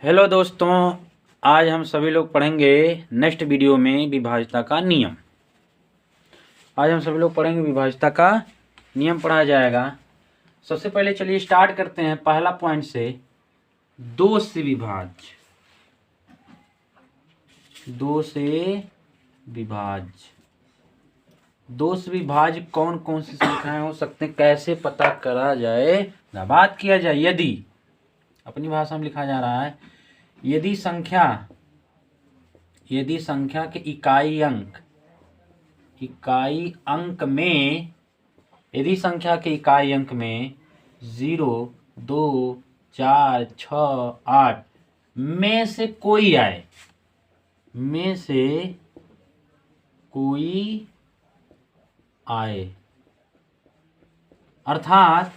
Hello दोस्तों, आज हम सभी लोग पढ़ेंगे नेक्स्ट वीडियो में विभाज्यता का नियम। आज हम सभी लोग पढ़ेंगे विभाज्यता का नियम पढ़ा जाएगा। सबसे पहले चलिए स्टार्ट करते हैं पहला पॉइंट से। दो से विभाज्य, दो से विभाज्य, दो से विभाज्य कौन कौन सी संख्याएं हो सकते हैं, कैसे पता करा जाए। बात किया जाए यदि, अपनी भाषा में लिखा जा रहा है, यदि संख्या के इकाई अंक में, यदि संख्या के इकाई अंक में 0, 2, 4, 6, 8 में से कोई आए, अर्थात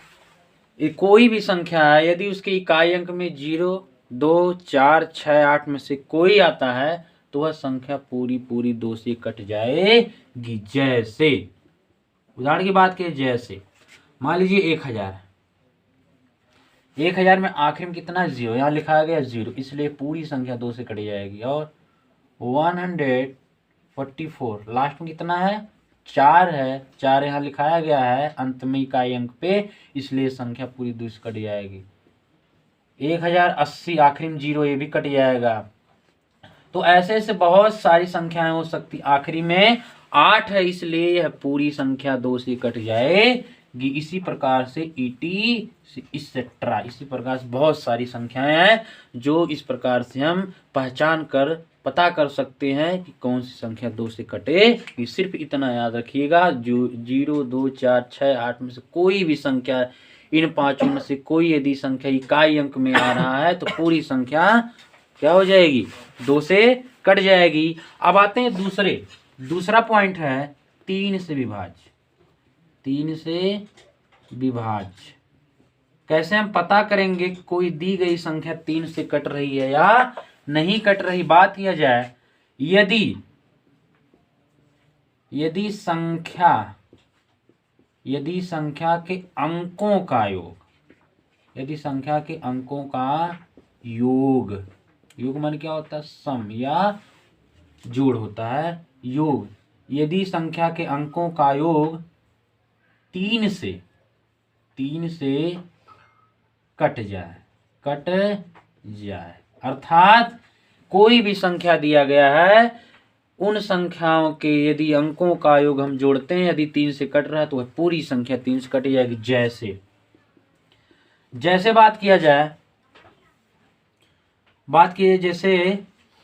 कोई भी संख्या है, यदि उसके इकाई अंक में 0, 2, 4, 6, 8 में से कोई आता है तो वह संख्या पूरी 2 से कट जाएगी। जैसे उदाहरण की बात करें, जैसे मान लीजिए 1000 में आखिर में कितना 0, यहाँ लिखा गया 0, इसलिए पूरी संख्या 2 से कट जाएगी। और 144 लास्ट में कितना है, 4 है, 4 यहाँ लिखाया गया है अंत में इकाई अंक पे, इसलिए संख्या पूरी 2 से कट जाएगी। 1080 आखिरी में 0, ये भी कट जाएगा। तो ऐसे ऐसे बहुत सारी संख्याएं हो सकती। आखिरी में 8 है, इसलिए यह पूरी संख्या 2 से कट जाएगी। इसी प्रकार से इसेट्रा, इसी प्रकार से बहुत सारी संख्याएं हैं जो इस प्रकार से हम पहचान कर पता कर सकते हैं कि कौन सी संख्या 2 से कटे। सिर्फ इतना याद रखिएगा, जो 0, 2, 4, 6, 8 में से कोई भी संख्या, इन पांचों में से कोई यदि संख्या इकाई अंक में आ रहा है तो पूरी संख्या क्या हो जाएगी, 2 से कट जाएगी। अब आते हैं दूसरा पॉइंट है 3 से विभाज्य। 3 से विभाज्य कैसे हम पता करेंगे कोई दी गई संख्या 3 से कट रही है या नहीं कट रही। बात किया जाए, यदि संख्या के अंकों का योग, यदि संख्या के अंकों का योग मान क्या होता है, सम या जोड़ होता है, योग। यदि संख्या के अंकों का योग 3 से कट जाए, अर्थात कोई भी संख्या दिया गया है, उन संख्याओं के यदि अंकों का योग हम जोड़ते हैं, यदि 3 से कट रहा है तो वह पूरी संख्या 3 से कट जाएगी। जैसे बात किया जाए, जैसे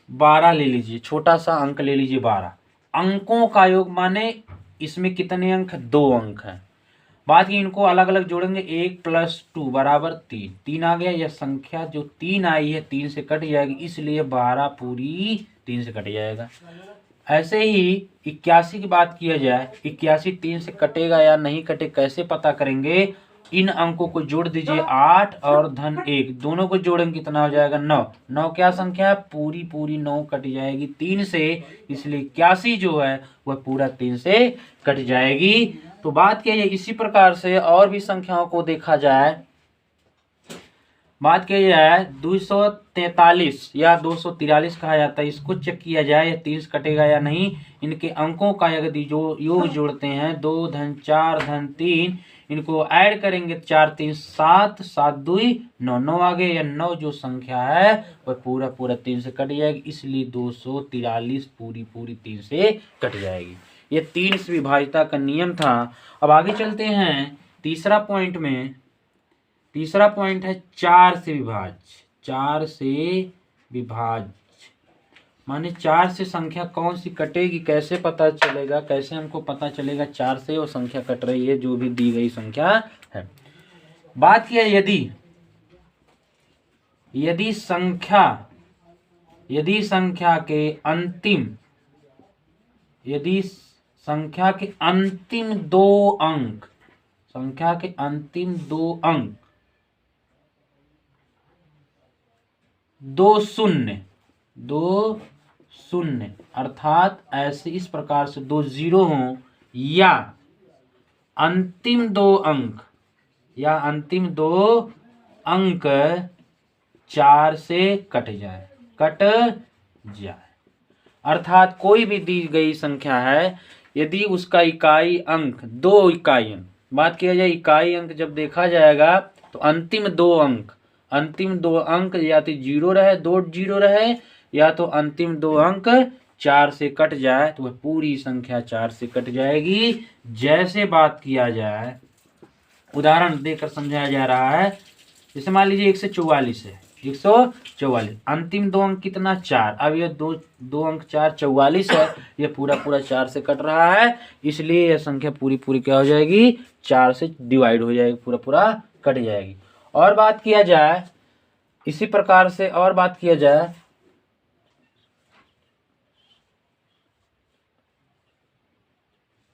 12 ले लीजिए, छोटा सा अंक ले लीजिए 12। अंकों का योग माने इसमें कितने अंक, 2 अंक हैं। बात की इनको अलग अलग जोड़ेंगे, 1 + 2 = 3 आ गया। यह संख्या जो 3 आई है 3 से कट जाएगी, इसलिए 12 पूरी 3 से कट जाएगा। ऐसे ही 81 की बात किया जाए, 81 3 से कटेगा या नहीं कटे, कैसे पता करेंगे। इन अंकों को जोड़ दीजिए, 8 और धन 1 दोनों को जोड़ेंगे, कितना हो जाएगा, 9 क्या संख्या है, पूरी 9 कट जाएगी 3 से, इसलिए 81 जो है वह पूरा 3 से कट जाएगी। तो बात किया जाए इसी प्रकार से और भी संख्याओं को देखा जाए। बात किया जाए 243 या 243 कहा जाता है, इसको चेक किया जाए 3 से कटेगा या नहीं। इनके अंकों का यदि जो योग जोड़ते हैं, 2 धन 4 धन 3, इनको ऐड करेंगे, 4 3 7, 7 2 9 आ गए। या 9 जो संख्या है वह पूरा 3 से कट जाएगी, इसलिए 243 पूरी 3 से कट जाएगी। ये 3 से विभाज्यता का नियम था। अब आगे चलते हैं तीसरा पॉइंट में। तीसरा पॉइंट है 4 से विभाज्य। 4 से विभाज्य माने 4 से संख्या कौन सी कटेगी, कैसे पता चलेगा, कैसे हमको पता चलेगा 4 से वो संख्या कट रही है जो भी दी गई संख्या है। बात किया यदि संख्या के अंतिम, दो अंक, संख्या के अंतिम 2 अंक 2 शून्य, अर्थात ऐसे इस प्रकार से 2 0 हों, या अंतिम 2 अंक 4 से कट जाए। अर्थात कोई भी दी गई संख्या है, यदि उसका इकाई अंक 2 इकाई अंक, बात किया जाए इकाई अंक जब देखा जाएगा तो अंतिम दो अंक या तो 0 रहे, 2 0 रहे, या तो अंतिम 2 अंक 4 से कट जाए तो वह पूरी संख्या 4 से कट जाएगी। जैसे बात किया जाए, उदाहरण देकर समझाया जा रहा है। जैसे मान लीजिए 144 है, 144, अंतिम 2 अंक कितना 4, अब ये दो अंक 4 44 है, ये पूरा 4 से कट रहा है, इसलिए यह संख्या पूरी क्या हो जाएगी, 4 से डिवाइड हो जाएगी, पूरा कट जाएगी। और बात किया जाए इसी प्रकार से, और बात किया जाए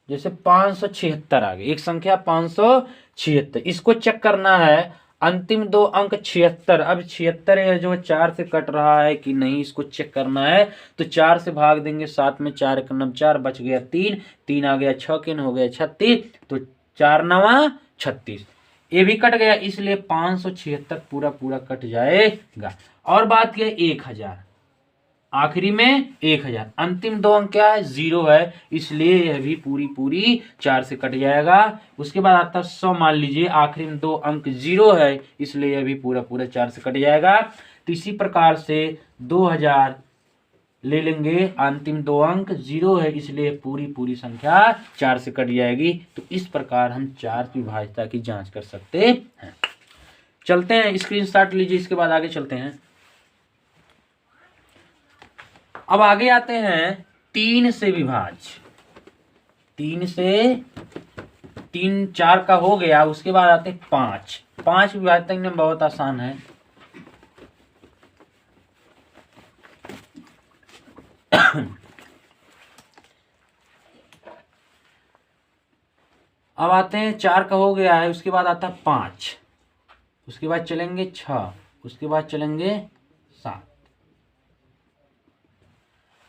जैसे 576 आ गई, एक संख्या 576, इसको चेक करना है अंतिम 2 अंक 76, अब 76 है जो 4 से कट रहा है कि नहीं, इसको चेक करना है। तो 4 से भाग देंगे, 7 में 4 1 9 4, बच गया 3 आ गया 6 किन हो गया 36, तो 4 9 36, ये भी कट गया, इसलिए 576 पूरा कट जाएगा। और बात किया 1000, आखिरी में 1000, अंतिम 2 अंक क्या है 0 है, इसलिए यह भी पूरी 4 से कट जाएगा। उसके बाद आता 100, मान लीजिए आखिरी में 2 अंक 0 है, इसलिए यह भी पूरा 4 से कट जाएगा। तो इसी प्रकार से 2000 ले लेंगे, अंतिम 2 अंक 0 है, इसलिए पूरी संख्या 4 से कट जाएगी। तो इस प्रकार हम 4 विभाज्यता की जांच कर सकते हैं। चलते हैं, स्क्रीनशॉट लीजिए, इसके बाद आगे चलते हैं। अब आगे आते हैं 3 से विभाज्य, 3 4 का हो गया, उसके बाद आते हैं 5 विभाज्यता में बहुत आसान है। अब आते हैं 4 का हो गया है, उसके बाद आता है 5, उसके बाद चलेंगे 6, उसके बाद चलेंगे 7।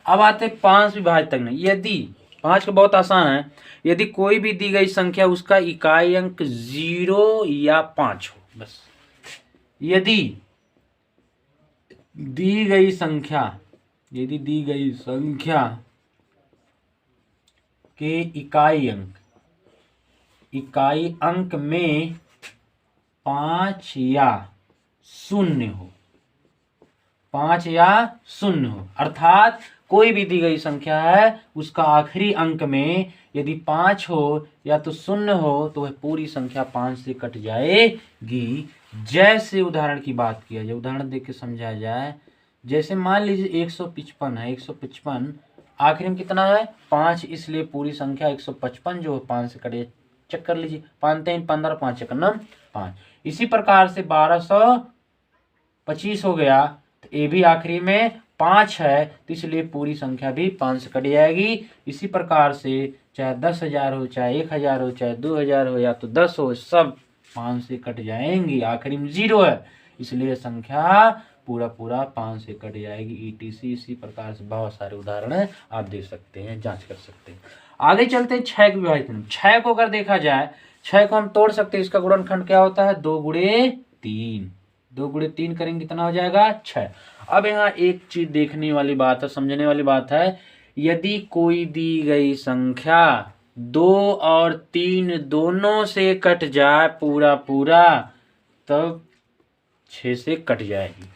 अब आते 5 विभाज्य में, यदि 5 का बहुत आसान है, यदि कोई भी दी गई संख्या उसका इकाई अंक 0 या 5 हो, बस यदि दी गई संख्या के इकाई अंक में 5 या 0 हो, अर्थात कोई भी दी गई संख्या है उसका आखिरी अंक में यदि 5 हो या तो 0 हो तो वह पूरी संख्या 5 से कट जाएगी। जैसे उदाहरण की बात किया जाए, उदाहरण देख के समझाया जाए। जैसे मान लीजिए 155 है, 155 आखिरी में कितना है 5, इसलिए पूरी संख्या 155 जो 5 से कटे, चेक कर लीजिए, 5 3 15, 5 1 9 5। इसी प्रकार से 1225 हो गया, तो ये भी आखिरी में 5 है, तो इसलिए पूरी संख्या भी 5 से कट जाएगी। इसी प्रकार से चाहे 10,000 हो, चाहे 1,000 हो, चाहे 2,000 हो या तो 10 हो, सब 5 से कट जाएंगी। आखिरी में 0 है, इसलिए संख्या पूरा 5 से कट जाएगी। ETC इसी प्रकार से बहुत सारे उदाहरण आप देख सकते हैं, जांच कर सकते हैं। आगे चलते हैं 6 के विभाजन। 6 को अगर देखा जाए, 6 को हम तोड़ सकते हैं। इसका गुणनखंड क्या होता है 2 गुणे 3, 2 गुणे 3 करेंगे कितना हो जाएगा 6। अब यहाँ एक चीज देखने वाली बात है, समझने वाली बात है, यदि कोई दी गई संख्या 2 और 3 दोनों से कट जाए पूरा तब 6 से कट जाएगी,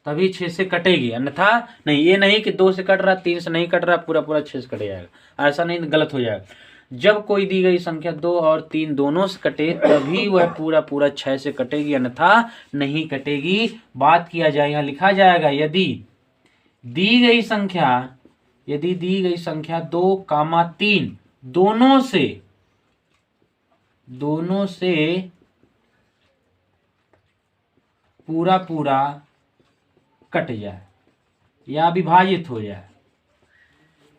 तभी 6 से कटेगी, अन्यथा नहीं। ये नहीं कि 2 से कट रहा 3 से नहीं कट रहा, पूरा 6 से कट जाएगा, ऐसा नहीं, गलत हो जाएगा। जब कोई दी गई संख्या 2 और 3 दोनों से कटे तभी वह पूरा 6 से कटेगी, अन्यथा नहीं कटेगी। बात किया जाए, यहाँ लिखा जाएगा यदि दी गई संख्या 2, 3 दोनों से पूरा कट जाए या विभाजित हो जाए।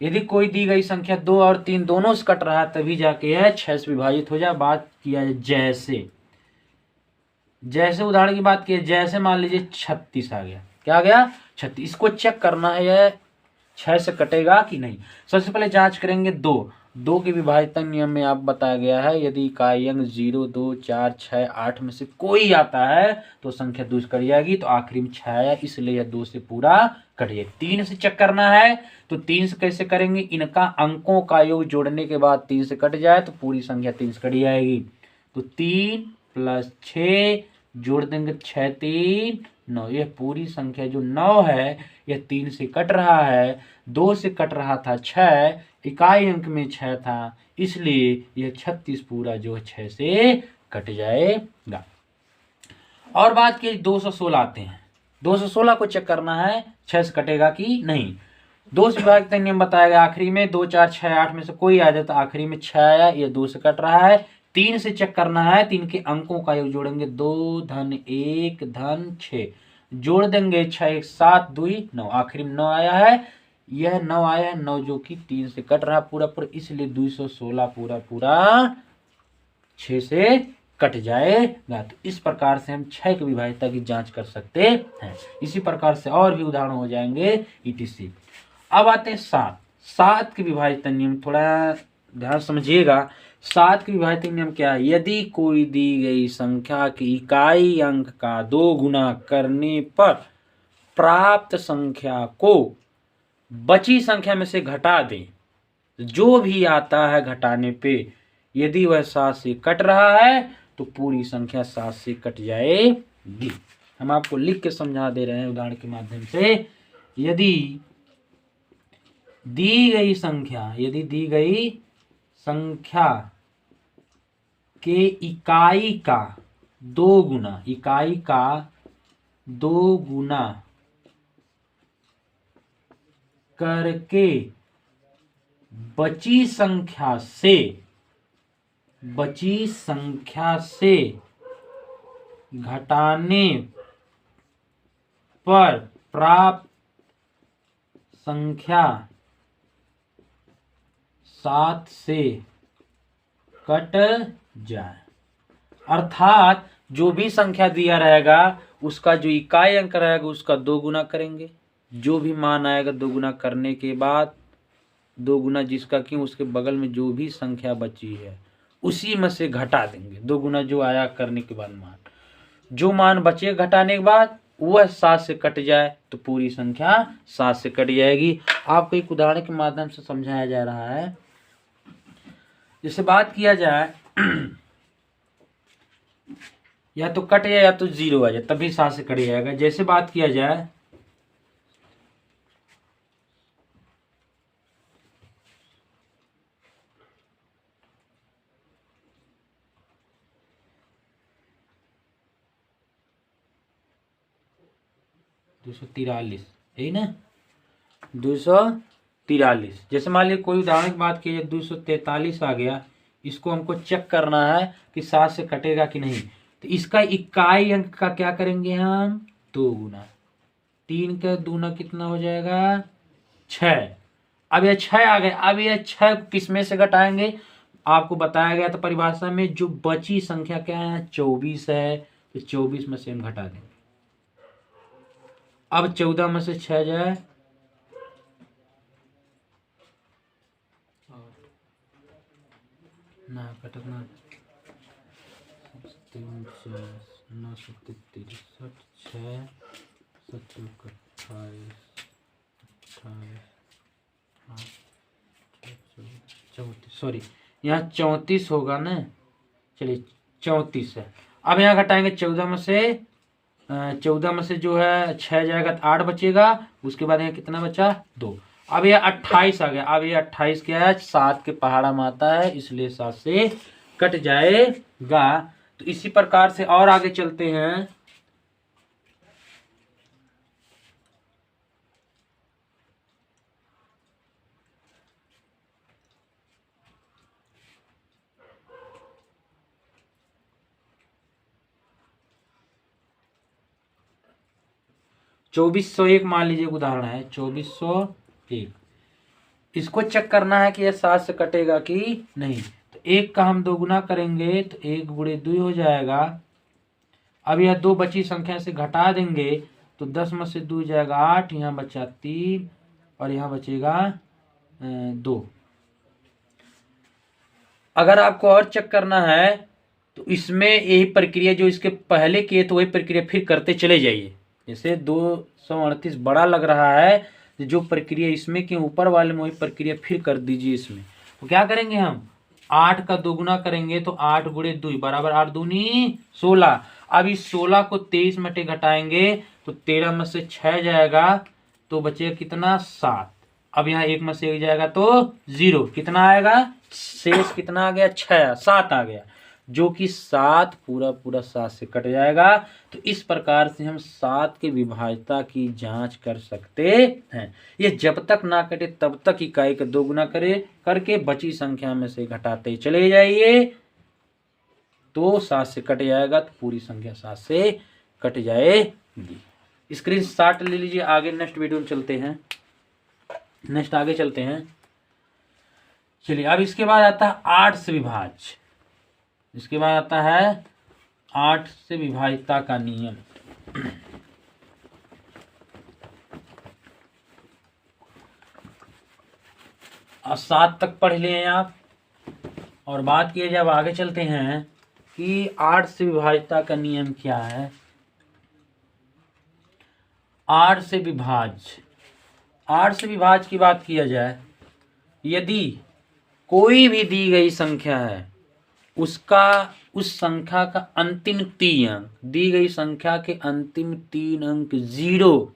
यदि कोई दी गई संख्या 2 और 3 दोनों से कट रहा है तभी जाके यह 6 से विभाजित हो जाए। बात किया जाए जैसे उदाहरण की बात की, जैसे मान लीजिए 36 आ गया, क्या आ गया 36। इसको चेक करना है यह 6 से कटेगा कि नहीं। सबसे पहले जांच करेंगे 2, 2 के विभाजन नियम में आप बताया गया है, यदि इकाई अंक 0, 2, 4, 6, 8 में से कोई आता है तो संख्या 2 से कट जाएगी। तो आखिरी में 6 आया, इसलिए यह 2 से पूरा कट जाएगा। 3 से चेक करना है, तो 3 से कैसे करेंगे, इनका अंकों का योग जोड़ने के बाद 3 से कट जाए तो पूरी संख्या 3 से कट जाएगी। तो 3 + 6 जोड़ देंगे, 6 3 9, यह पूरी संख्या जो 9 है यह 3 से कट रहा है। 2 से कट रहा था 6, इकाई अंक में 6 था, इसलिए यह 36 पूरा जो है 6 से कट जाएगा। और बात की 216 आते हैं। 216 को चेक करना है 6 से कटेगा कि नहीं। 2 से विभाजित नियम बताया गया, आखिरी में 2, 4, 6, 8 में से कोई आ जाए तो आखिरी में 6 आया, यह 2 से कट रहा है। 3 से चेक करना है, 3 के अंकों का योग जोड़ेंगे, 2 धन 1 धन 6 जोड़ देंगे, 6 1 7 2 9, आखिरी में 9 आया है, यह 9 आया है, 9 जो कि 3 से कट रहा पूरा पूरा, इसलिए 216 पूरा पूरा 6 से कट जाएगा। तो इस प्रकार से हम 6 की विभाज्यता की जांच कर सकते हैं। इसी प्रकार से और भी उदाहरण हो जाएंगे etc। अब आते हैं 7। 7 के विभाज्यता नियम थोड़ा ध्यान समझिएगा। 7 के विभाज्यता नियम क्या है, यदि कोई दी गई संख्या की इकाई अंक का 2 गुना करने पर प्राप्त संख्या को बची संख्या में से घटा दें, जो भी आता है घटाने पे, यदि वह 7 से कट रहा है तो पूरी संख्या 7 से कट जाएगी। हम आपको लिख के समझा दे रहे हैं उदाहरण के माध्यम से। यदि दी गई संख्या के इकाई का 2 गुना करके बची संख्या से घटाने पर प्राप्त संख्या 7 से कट जाए। अर्थात जो भी संख्या दिया रहेगा उसका जो इकाई अंक रहेगा उसका 2 गुना करेंगे, जो भी मान आएगा 2 गुना करने के बाद 2 गुना जिसका क्यों उसके बगल में जो भी संख्या बची है उसी में से घटा देंगे। 2 गुना जो आया करने के बाद मान, जो मान बचे घटाने के बाद वह 7 से कट जाए तो पूरी संख्या 7 से कट जाएगी। आपको एक उदाहरण के माध्यम से समझाया जा रहा है। जैसे बात किया जाए या तो कट जाए या तो 0 आ जाए तभी 7 से कट जाएगा। जैसे बात किया जाए 243, यही ना 243। जैसे मान लीजिए कोई उदाहरण की बात की जाए 243 आ गया, इसको हमको चेक करना है कि 7 से कटेगा कि नहीं। तो इसका इकाई अंक का क्या करेंगे हम 2 गुना, 3 का दूना कितना हो जाएगा 6। अब यह 6 आ गए, अब यह 6 किस में से घटाएंगे, आपको बताया गया था परिभाषा में जो बची संख्या क्या है 24 है, तो 24 में से हम घटा देंगे। अब 14 में से 6 जाए ना कटना 3 9 33 6 7 28 34, सॉरी यहाँ 34 होगा ना, चलिए 34 है। अब यहाँ घटाएंगे 14 में से 14 में से जो है 6 जाएगा तो 8 बचेगा, उसके बाद यहाँ कितना बचा 2। अब ये 28 आ गया, अब ये 28 क्या है 7 के पहाड़ा में आता है, इसलिए 7 से कट जाएगा। तो इसी प्रकार से और आगे चलते हैं। चौबीस 101 मान लीजिए उदाहरण है 2401। इसको चेक करना है कि यह 7 से कटेगा कि नहीं। तो 1 का हम 2 गुना करेंगे तो 1 गुणे 2 हो जाएगा। अब यह 2 बची संख्या से घटा देंगे तो 10 में से 2 जाएगा 8, यहाँ बचा 3 और यहाँ बचेगा 2। अगर आपको और चेक करना है तो इसमें यही प्रक्रिया जो इसके पहले किए तो वही प्रक्रिया फिर करते चले जाइए। जैसे 238 बड़ा लग रहा है, जो प्रक्रिया इसमें के ऊपर वाले में वही प्रक्रिया फिर कर दीजिए इसमें। तो क्या करेंगे हम, 8 का दोगुना करेंगे तो 8 गुणे 2 बराबर 8 दूनी 16। अब इस 16 को 23 में से घटाएंगे तो 13 में से 6 जाएगा तो बचेगा कितना, 7। अब यहाँ 1 में से 1 जाएगा तो 0, कितना आएगा, शेष कितना आ गया, 6, 7 आ गया, जो कि 7 पूरा पूरा 7 से कट जाएगा। तो इस प्रकार से हम 7 के विभाज्यता की जांच कर सकते हैं। ये जब तक ना कटे तब तक इकाई का दोगुना करके बची संख्या में से घटाते चले जाइए तो 7 से कट जाएगा, तो पूरी संख्या 7 से कट जाएगी। स्क्रीनशॉट ले लीजिए। आगे नेक्स्ट वीडियो में चलते हैं, नेक्स्ट आगे चलते हैं। चलिए अब इसके बाद आता है 8 से विभाज्य। इसके बाद आता है 8 से विभाज्यता का नियम। अब 7 तक पढ़ लिए आप, और बात किए जब आगे चलते हैं कि 8 से विभाज्यता का नियम क्या है। 8 से विभाज्य, 8 से विभाज्य की बात किया जाए, यदि कोई भी दी गई संख्या है उसका उस संख्या का अंतिम 3 अंक, दी गई संख्या के अंतिम 3 अंक 0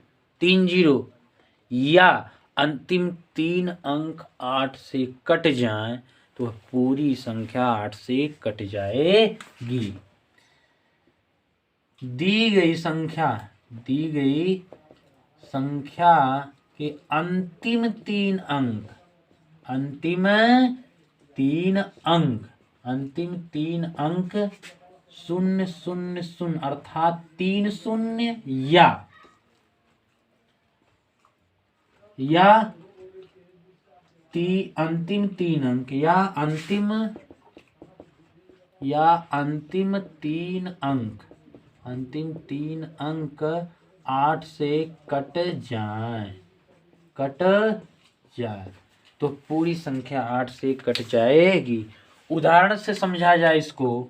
या अंतिम 3 अंक 8 से कट जाएं तो पूरी संख्या 8 से कट जाएगी। दी गई संख्या के अंतिम 3 अंक, अंतिम तीन अंक 000 अर्थात 3 शून्य या अंतिम 3 अंक अंतिम 3 अंक 8 से कट जाए तो पूरी संख्या 8 से कट जाएगी। उदाहरण से समझा जाए इसको,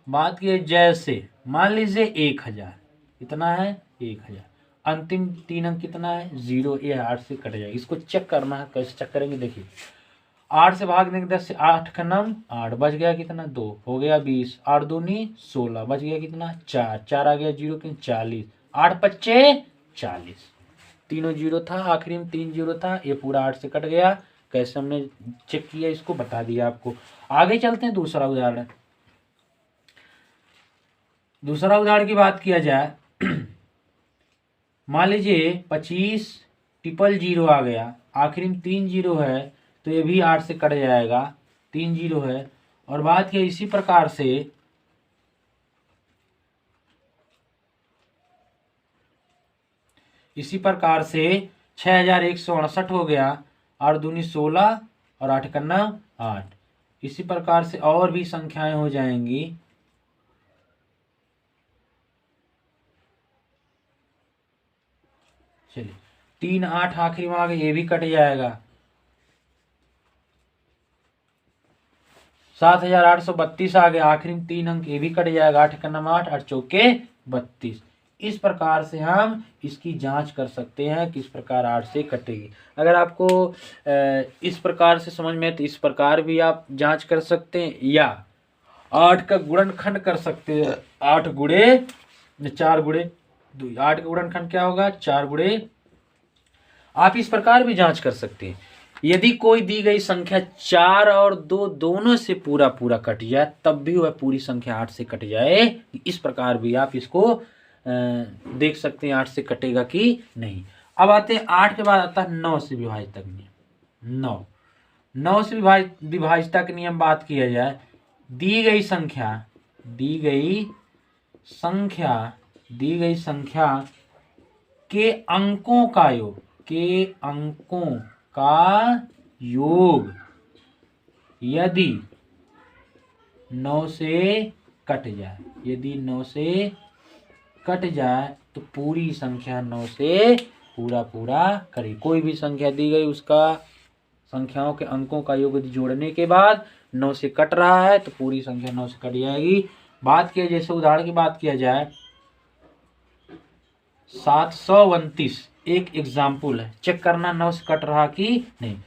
बात की जैसे मान लीजिए 1000, कितना है 1000, अंतिम 3 अंक कितना है 0, ये 8 से कट जाएगा। इसको चेक करना है, कैसे चेक करेंगे, देखिए 8 से भाग देंगे 10 से, 8 का नाम 8, बच गया कितना 2, हो गया 20, 8 दूनी 16, बच गया कितना 4 आ गया 0 के 40, 8 पच्चे 40, तीनों 0 था, आखिरी में 3 0 था, ये पूरा 8 से कट गया। कैसे हमने चेक किया इसको बता दिया आपको। आगे चलते हैं दूसरा उदाहरण। दूसरा उदाहरण की बात किया जाए, मान लीजिए 25 000 आ गया, आखिरी में 3 0 है तो ये भी 8 से कट जाएगा, 3 0 है। और बात किया इसी प्रकार से 6168 हो गया, 8 दूनी 16 और 8 करना 8। इसी प्रकार से और भी संख्याएं हो जाएंगी। चलिए 3 8 आखिरी में आ गए, ये भी कट जाएगा, 7832 आ गया, आखिरी में 3 अंक, ये भी कट जाएगा, 8 का नाम 8, 8 चौके 32। इस प्रकार से हम इसकी जांच कर सकते हैं किस प्रकार 8 से कटेगी। अगर आपको इस प्रकार से समझ में तो इस प्रकार भी आप जांच कर सकते हैं, या 8 का गुणनखंड कर सकते हैं, 8 गुणे 4 गुणे 2, 8 का गुणनखंड क्या होगा 4 गुणे। आप इस प्रकार भी जांच कर सकते हैं, यदि कोई दी गई संख्या 4 और 2 दोनों से पूरा पूरा कट जाए तब भी वह पूरी संख्या 8 से कट जाए। इस प्रकार भी आप इसको देख सकते हैं 8 से कटेगा कि नहीं। अब आते हैं 8 के बाद आता है 9 से विभाज्यता का नियम। 9 से विभाज्यता का नियम बात किया जाए, दी गई संख्या के अंकों का योग यदि 9 से कट जाए, तो पूरी संख्या 9 से पूरा करे। कोई भी संख्या दी गई उसका संख्याओं के अंकों का योग यदि जोड़ने के बाद 9 से कट रहा है तो पूरी संख्या 9 से कट जाएगी। बात किया जैसे उदाहरण की बात किया जाए 729 एक एग्जाम्पल है, चेक करना 9 से कट रहा कि नहीं।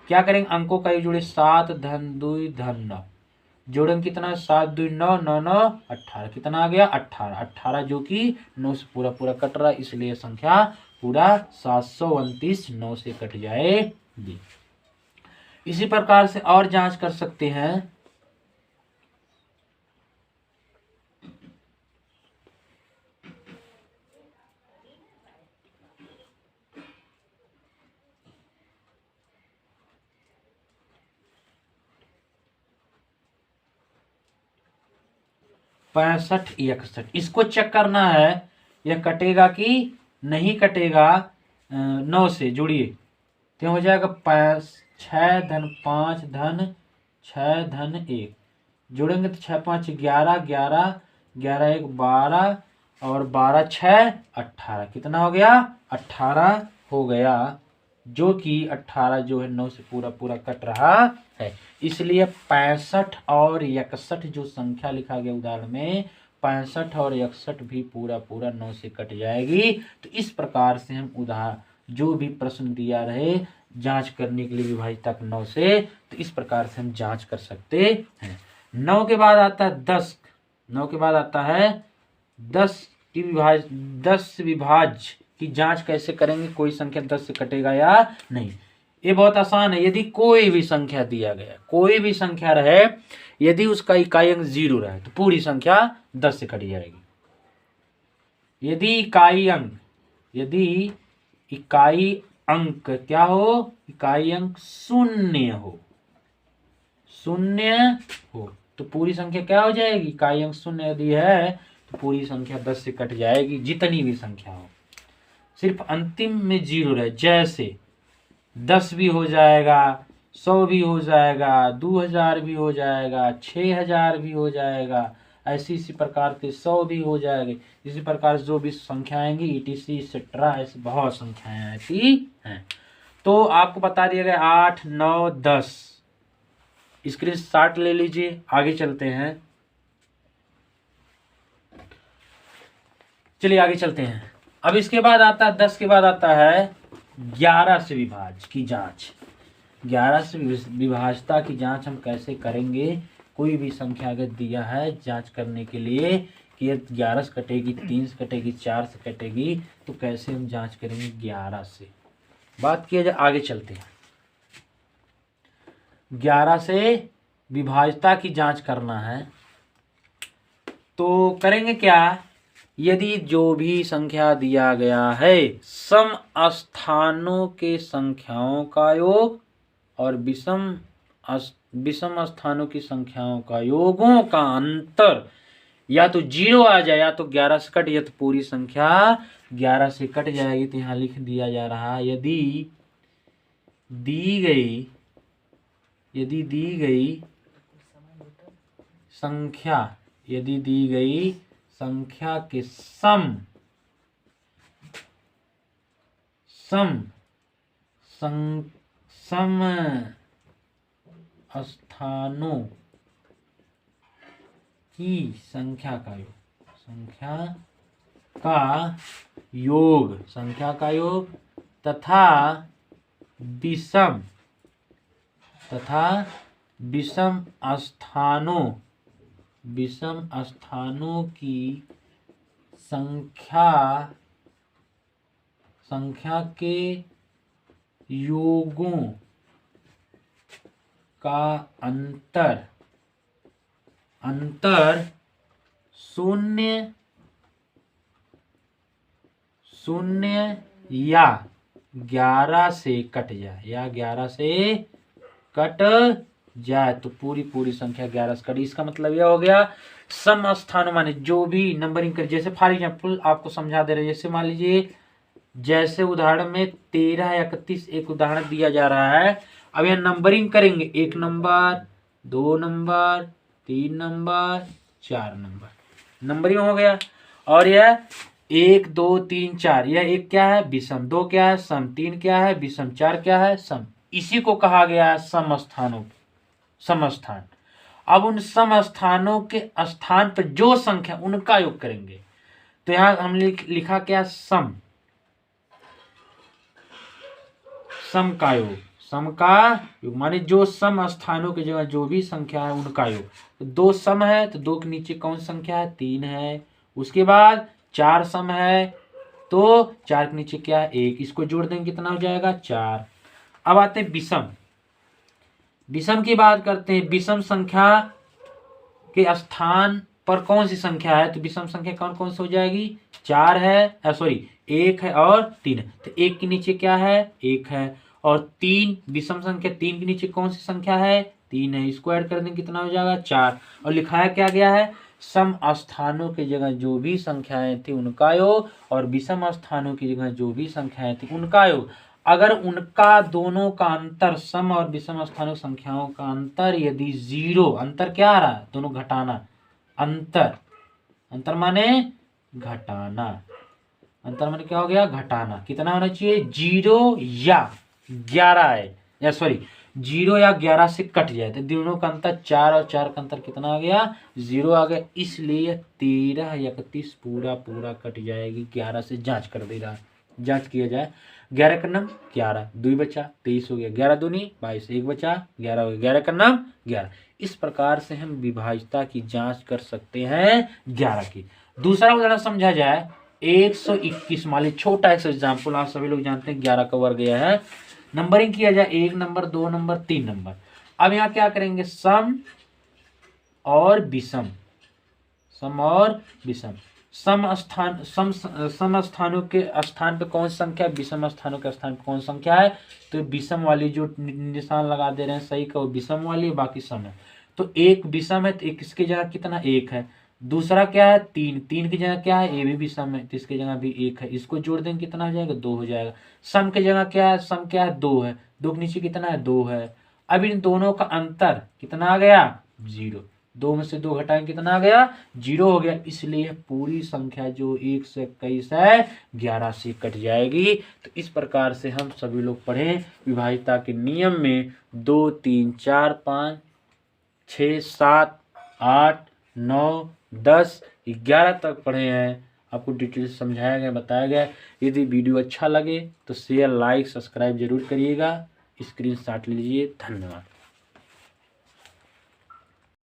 क्या करेंगे, अंकों का योग जोड़े 7 धन 2 धन 9, जोड़ेंगे कितना 7 2 9 9 9 18, कितना आ गया 18 18 जो कि 9 से पूरा पूरा कट रहा है, इसलिए संख्या पूरा 729 9 से कट जाएगी। इसी प्रकार से और जांच कर सकते हैं। पैंसठ 61, इसको चेक करना है यह कटेगा कि नहीं कटेगा। 9 से जुड़िए तो हो जाएगा 6 धन 5 धन 6 धन 1, जोड़ेंगे तो 6 5 11 11 11 1 12 और 12 6 18, कितना हो गया 18 हो गया, जो कि 18 जो है 9 से पूरा पूरा कट रहा है। इसलिए 65 और 61 जो संख्या लिखा गया उदाहरण में 65 और 61 भी पूरा पूरा 9 से कट जाएगी। तो इस प्रकार से हम उदाहरण जो भी प्रश्न दिया रहे जांच करने के लिए विभाजित 9 से, तो इस प्रकार से हम जांच कर सकते हैं। 9 के बाद आता है 10, 9 के बाद आता है 10 की 10 विभाज्य की जांच कैसे करेंगे, कोई संख्या 10 से कटेगा या नहीं। ये बहुत आसान है। यदि कोई भी संख्या दिया गया, कोई भी संख्या रहे, यदि उसका इकाई अंक 0 रहे तो पूरी संख्या 10 से कट जाएगी। यदि इकाई अंक क्या हो, इकाई अंक 0 हो तो पूरी संख्या क्या हो जाएगी, इकाई अंक 0 यदि है तो पूरी संख्या 10 से कट जाएगी, जितनी भी संख्या हो। सिर्फ अंतिम में 0 रहे, जैसे 10 भी हो जाएगा, 100 भी हो जाएगा, 2000 भी हो जाएगा, 6000 भी हो जाएगा, इसी प्रकार के 100 भी हो जाएंगे। इसी प्रकार जो भी संख्या आएंगी ETC एक्सेट्रा ऐसी बहुत संख्याएं आती हैं। तो आपको बता दिया गया 8 9 10, स्क्रीनशॉट ले लीजिए, आगे चलते हैं। चलिए आगे चलते हैं। अब इसके बाद आता है 10 के बाद आता है 11 से विभाज्य की जांच। 11 से विभाज्यता की जांच हम कैसे करेंगे, कोई भी संख्या अगर दिया है जांच करने के लिए कि 11 से कटेगी, 3 से कटेगी, 4 से कटेगी, तो कैसे हम जांच करेंगे 11 से। बात किया जाए, आगे चलते हैं। 11 से विभाज्यता की जांच करना है तो करेंगे क्या, यदि जो भी संख्या दिया गया है सम स्थानों के संख्याओं का योग और विषम स्थानों की संख्याओं का योगों का अंतर या तो 0 आ जाए या तो 11 से कट, या तो पूरी संख्या 11 से कट जाएगी। तो यहाँ लिख दिया जा रहा है यदि दी गई संख्या के सम स्थानों की संख्या का योग तथा विषम स्थानों की संख्या के योगों का अंतर 0 या 11 से कट जाए, तो पूरी संख्या 11 से कटी। इसका मतलब यह हो गया सम स्थान माने जो भी नंबरिंग कर, जैसे फॉर एग्जाम्पल आपको समझा दे रहे हैं, जैसे मान लीजिए जैसे उदाहरण में 13 31 एक उदाहरण दिया जा रहा है। अब यह नंबरिंग करेंगे, 1 number 2 number 3 number 4 number, numbering हो गया। और यह 1 2 3 4, यह एक क्या है विषम, 2 क्या है सम, 3 क्या है विषम, 4 क्या है सम। इसी को कहा गया है समस्थान। अब उन समस्थानों के स्थान पर जो संख्या उनका योग करेंगे। तो यहां हम लिखा क्या, सम का योग, सम का योग माने जो सम स्थानों की जगह जो भी संख्या है उनका योग। तो 2 सम है तो 2 के नीचे कौन संख्या है, 3 है। उसके बाद 4 सम है तो 4 के नीचे क्या है, 1। इसको जोड़ देंगे कितना हो जाएगा, 4। अब आते हैं विषम। विषम की बात करते हैं। विषम संख्या के स्थान पर कौन सी संख्या है, तो विषम संख्या कौन कौन सी हो जाएगी, 4 है, सॉरी 1 है और 3 है। तो 1 के नीचे क्या है, 1 है। और 3 विषम संख्या 3 के नीचे कौन सी संख्या है, 3 है। इसको ऐड कर देंगे कितना हो जाएगा, 4। और लिखाया क्या गया है, सम स्थानों की जगह जो भी संख्याएं थी उनका योग और विषम स्थानों की जगह जो भी संख्याएं थी उनका योग। अगर उनका दोनों का अंतर, सम और विषम स्थानों संख्याओं का अंतर यदि 0, अंतर क्या आ रहा है, दोनों घटाना, अंतर माने घटाना, अंतर माने क्या हो गया, घटाना। कितना होना चाहिए, 0 या 11 है, या सॉरी 0 या 11 से कट जाए तो दोनों का अंतर 4 और 4 का अंतर कितना आ गया, 0 आ गया। इसलिए 13 या 31 पूरा कट जाएगी। 11 से जांच कर दे रहा, जांच किया जाए। 11 का नाम 11, 2 बचा 23 हो गया, 11 दूनी 22, 1 बचा 11 हो गया, 11 का नाम 11। इस प्रकार से हम विभाज्यता की जांच कर सकते हैं 11 की। दूसरा उदाहरण समझा जाए, 121। मान ली छोटा एग्जाम्पल, आप सभी लोग जानते हैं 11 का वर्ग यह है। नंबरिंग किया जाए 1 नंबर, 2 नंबर, 3 नंबर। अब यहाँ क्या करेंगे, सम और विषम, सम और विषम। सम स्थानों के स्थान पे कौन सी संख्या है, विषम स्थानों के स्थान पे कौन सी संख्या है। तो विषम वाली जो निशान लगा दे रहे हैं सही का, वो विषम वाली, बाकी सम है। तो एक विषम है तो एक इसकी जगह कितना, 1 है। दूसरा क्या है, 3 की जगह क्या है, ये भी विषम है तो इसकी जगह भी 1 है। इसको जोड़ देंगे कितना हो जाएगा, 2 हो जाएगा। सम की जगह क्या है, सम क्या है, 2 है। 2 के नीचे कितना है, 2 है। अब इन दोनों का अंतर कितना आ गया, 0। 2 में से 2 घटाएंगे कितना आ गया, 0 हो गया। इसलिए पूरी संख्या जो 1 से 21 है 11 से कट जाएगी। तो इस प्रकार से हम सभी लोग पढ़े विभाज्यता के नियम में 2, 3, 4, 5, 6, 7, 8, 9, 10, 11 तक पढ़े हैं। आपको डिटेल से समझाया गया, बताया गया। यदि वीडियो अच्छा लगे तो शेयर, लाइक, सब्सक्राइब जरूर करिएगा। स्क्रीनशॉट लीजिए। धन्यवाद।